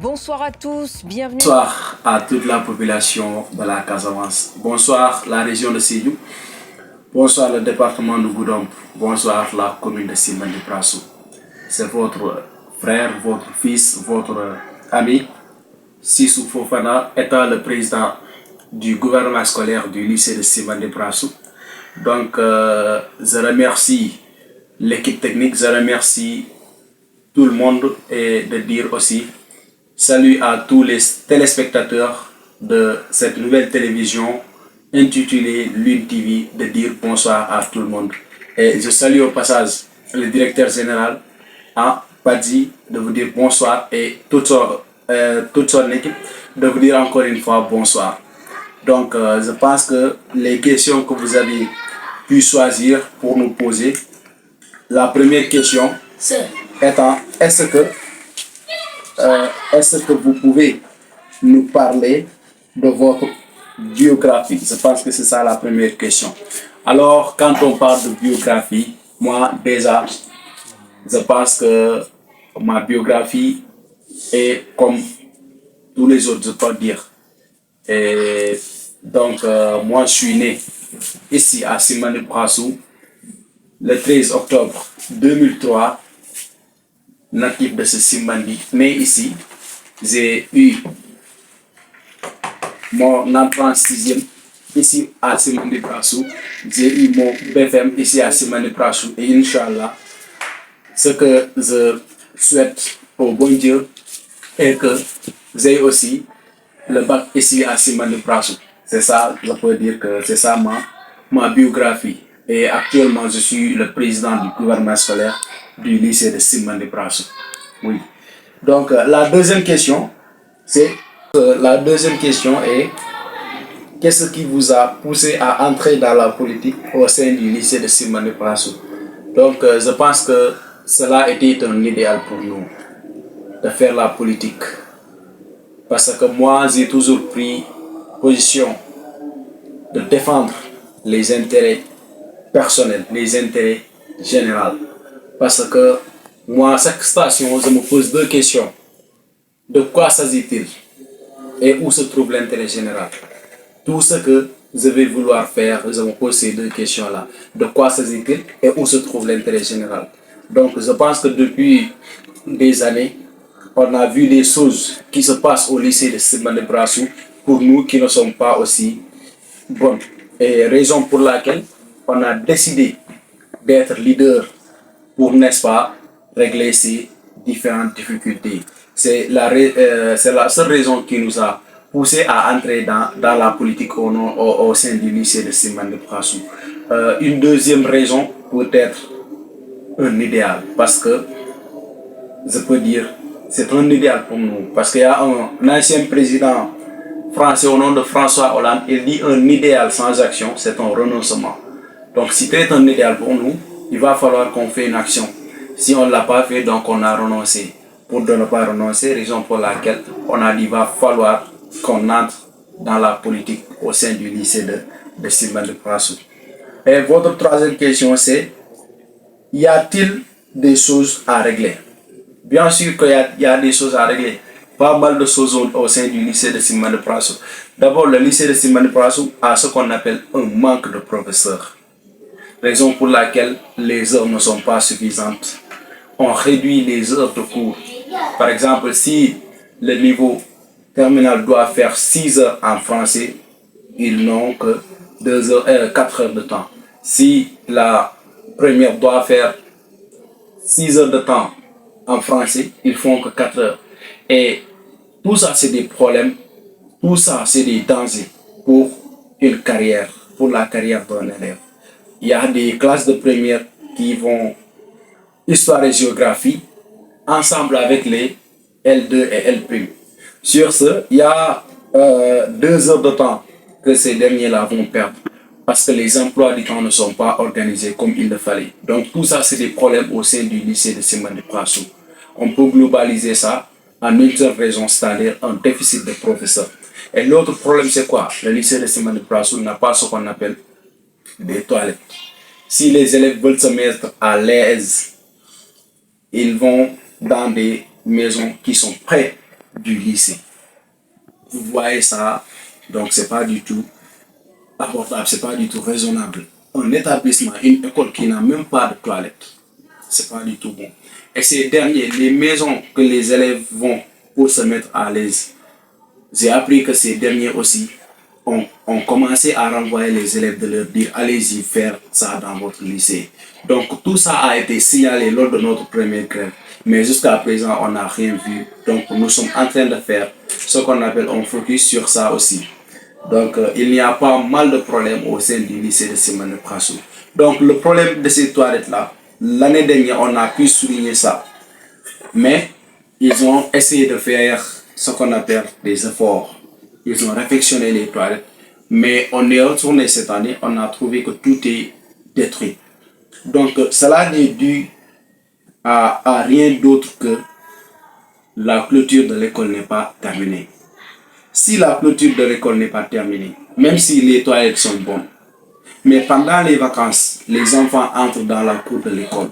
Bonsoir à tous, bienvenue. Bonsoir à toute la population de la Casamance. Bonsoir la région de Sédhiou. Bonsoir le département de Goudomp. Bonsoir la commune de Simbandi Prassou. C'est votre frère, votre fils, votre ami, Sissou Fofana, étant le président du gouvernement scolaire du lycée de Simbandi Prassou. Donc, je remercie l'équipe technique, je remercie tout le monde et de dire aussi salut à tous les téléspectateurs de cette nouvelle télévision intitulée Lune TV, de dire bonsoir à tout le monde. Et je salue au passage le directeur général, Padji, de vous dire bonsoir et toute son équipe, de vous dire encore une fois bonsoir. Donc, je pense que les questions que vous avez pu choisir pour nous poser, la première question étant, est-ce que vous pouvez nous parler de votre biographie? Je pense que c'est ça la première question. Alors, quand on parle de biographie, moi déjà, je pense que ma biographie est comme tous les autres, je peux dire. Et donc, moi, je suis né ici à Simbandi Prassou le 13 octobre 2003, natif de ce Simbandi, né ici. J'ai eu mon entrée en sixième ici à Simbandi Prassou. J'ai eu mon BFM ici à Simbandi Prassou. Et Inch'Allah, ce que je souhaite au bon Dieu est que j'ai aussi le bac ici à Simbandi Prassou. C'est ça, je peux dire que c'est ça ma biographie. Et actuellement, je suis le président du gouvernement scolaire du lycée de Simbandi Prassou. Oui. Donc, la deuxième question est qu'est-ce qui vous a poussé à entrer dans la politique au sein du lycée de Simbandi Prassou? Donc, je pense que cela était un idéal pour nous de faire la politique. Parce que moi, j'ai toujours pris position de défendre les intérêts personnels, les intérêts généraux. Parce que moi, à chaque station, je me pose deux questions. De quoi s'agit-il? Et où se trouve l'intérêt général? Tout ce que je vais vouloir faire, je me pose ces deux questions-là. De quoi s'agit-il et où se trouve l'intérêt général? Donc, je pense que depuis des années, on a vu des choses qui se passent au lycée de Simbandi Prassou pour nous qui ne sommes pas aussi bonnes. Et raison pour laquelle on a décidé d'être leader pour, n'est-ce pas, régler ces différentes difficultés. C'est la seule raison qui nous a poussé à entrer dans la politique au sein du lycée de Simbandi Prassou. Une deuxième raison peut être un idéal, parce que je peux dire c'est un idéal pour nous, parce qu'il y a un ancien président français au nom de François Hollande, il dit un idéal sans action, c'est un renoncement. Donc si c'est un idéal pour nous, il va falloir qu'on fasse une action. Si on ne l'a pas fait, donc on a renoncé. Pour ne pas renoncer, raison pour laquelle on a dit qu'il va falloir qu'on entre dans la politique au sein du lycée de Simbandi Prassou. Et votre troisième question, c'est y a-t-il des choses à régler? Bien sûr qu'il y a des choses à régler. Pas mal de choses au sein du lycée de Simbandi Prassou. D'abord, le lycée de Simbandi Prassou a ce qu'on appelle un manque de professeurs. Raison pour laquelle les heures ne sont pas suffisantes. On réduit les heures de cours. Par exemple, si le niveau terminal doit faire 6 heures en français, ils n'ont que 4 heures de temps. Si la première doit faire 6 heures de temps en français, ils font que 4 heures. Et tout ça, c'est des problèmes, tout ça, c'est des dangers pour une carrière, pour la carrière d'un élève. Il y a des classes de première qui vont histoire et géographie ensemble avec les L2 et L'. Sur ce, il y a 2 heures de temps que ces derniers-là vont perdre parce que les emplois du temps ne sont pas organisés comme il le fallait. Donc tout ça, c'est des problèmes au sein du lycée de Simbandi Prassou. On peut globaliser ça en une seule raison, c'est-à-dire un déficit de professeurs. Et l'autre problème, c'est quoi? Le lycée de Simbandi Prassou n'a pas ce qu'on appelle des toilettes. Si les élèves veulent se mettre à l'aise, ils vont dans des maisons qui sont prêtes du lycée. Vous voyez ça, donc c'est pas du tout abordable, c'est pas du tout raisonnable. Un établissement, une école qui n'a même pas de toilette, c'est pas du tout bon. Et ces derniers, les maisons que les élèves vont pour se mettre à l'aise, j'ai appris que ces derniers aussi ont commencé à renvoyer les élèves de leur dire allez-y faire ça dans votre lycée. Donc tout ça a été signalé lors de notre première grève. Mais jusqu'à présent, on n'a rien vu. Donc nous sommes en train de faire ce qu'on appelle un focus sur ça aussi. Donc il y a pas mal de problèmes au sein du lycée de Simone Prassou. Donc le problème de ces toilettes-là, l'année dernière, on a pu souligner ça. Mais ils ont essayé de faire ce qu'on appelle des efforts. Ils ont réfectionné les toilettes. Mais on est retourné cette année, on a trouvé que tout est détruit. Donc cela n'est dû à rien d'autre que la clôture de l'école n'est pas terminée. Si la clôture de l'école n'est pas terminée, même si les toilettes sont bonnes, mais pendant les vacances, les enfants entrent dans la cour de l'école.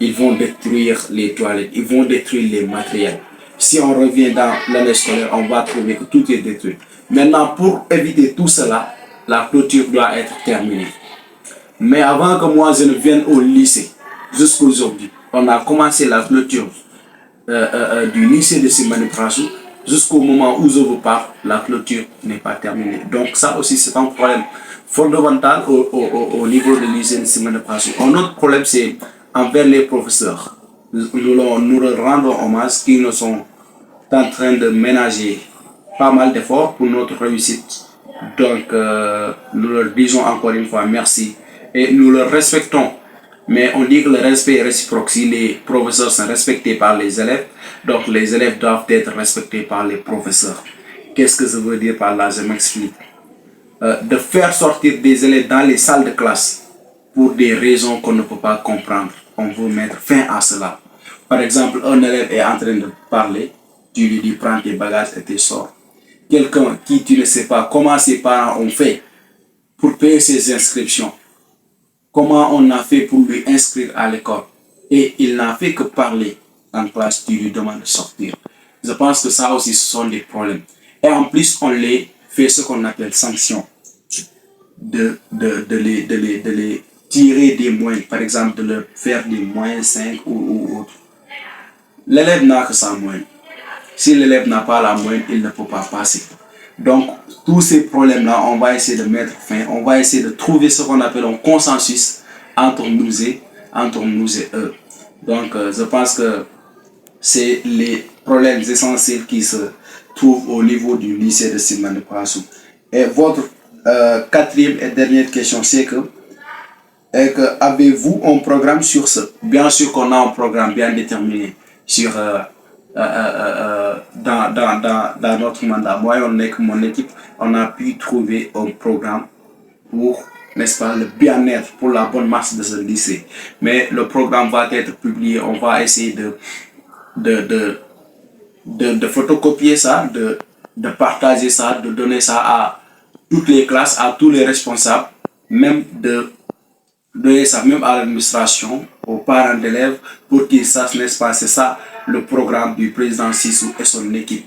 Ils vont détruire les toilettes, ils vont détruire les matériels. Si on revient dans l'année scolaire, on va trouver que tout est détruit. Maintenant, pour éviter tout cela, la clôture doit être terminée. Mais avant que moi je ne vienne au lycée, jusqu'aujourd'hui, on a commencé la clôture du lycée de Simone Prassou. Jusqu'au moment où je vous parle, la clôture n'est pas terminée. Donc ça aussi, c'est un problème fondamental au niveau du lycée de Simone Prassou. Un autre problème, c'est envers les professeurs. Nous leur rendons hommage qui nous sont en train de ménager pas mal d'efforts pour notre réussite. Donc, nous leur disons encore une fois merci et nous leur respectons. Mais on dit que le respect est réciproque. Si les professeurs sont respectés par les élèves, donc les élèves doivent être respectés par les professeurs. Qu'est-ce que je veux dire par là? Je m'explique. De faire sortir des élèves dans les salles de classe pour des raisons qu'on ne peut pas comprendre. On veut mettre fin à cela. Par exemple, un élève est en train de parler, tu lui dis prends tes bagages et tes sors. Quelqu'un qui tu ne sais pas comment ses parents ont fait pour payer ses inscriptions, comment on a fait pour lui inscrire à l'école, et il n'a fait que parler en classe, tu lui demandes de sortir. Je pense que ça aussi, ce sont des problèmes. Et en plus, on les fait ce qu'on appelle sanction, de les tirer des moyens, par exemple de leur faire des moyens 5 ou autre. L'élève n'a que sa moyenne. Si l'élève n'a pas la moyenne, il ne peut pas passer. Donc, tous ces problèmes-là, on va essayer de mettre fin, on va essayer de trouver ce qu'on appelle un consensus entre nous et eux. Donc, je pense que c'est les problèmes essentiels qui se trouvent au niveau du lycée de Simone Prassou. Et votre quatrième et dernière question, c'est que avez-vous un programme sur ce? Bien sûr qu'on a un programme bien déterminé sur dans notre mandat. Moi, mon équipe, on a pu trouver un programme pour, n'est-ce pas, le bien-être, pour la bonne marche de ce lycée. Mais le programme va être publié, on va essayer de photocopier ça, de partager ça, de donner ça à toutes les classes, à tous les responsables, même de donner ça même à l'administration, aux parents d'élèves, pour qu'ils sachent, n'est-ce pas, c'est ça le programme du président Sissou et son équipe.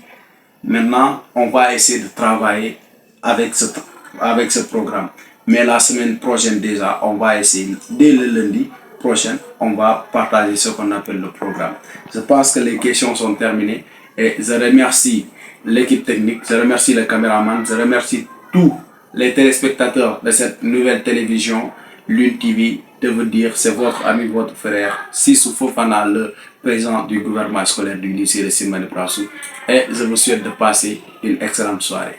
Maintenant, on va essayer de travailler avec ce programme. Mais la semaine prochaine déjà, on va essayer, dès le lundi prochain, on va partager ce qu'on appelle le programme. Je pense que les questions sont terminées et je remercie l'équipe technique, je remercie le caméraman, je remercie tous les téléspectateurs de cette nouvelle télévision, Lune TV, de vous dire c'est votre ami, votre frère, Sissou Fofana, le président du gouvernement scolaire du lycée de Simone Prassou. Et je vous souhaite de passer une excellente soirée.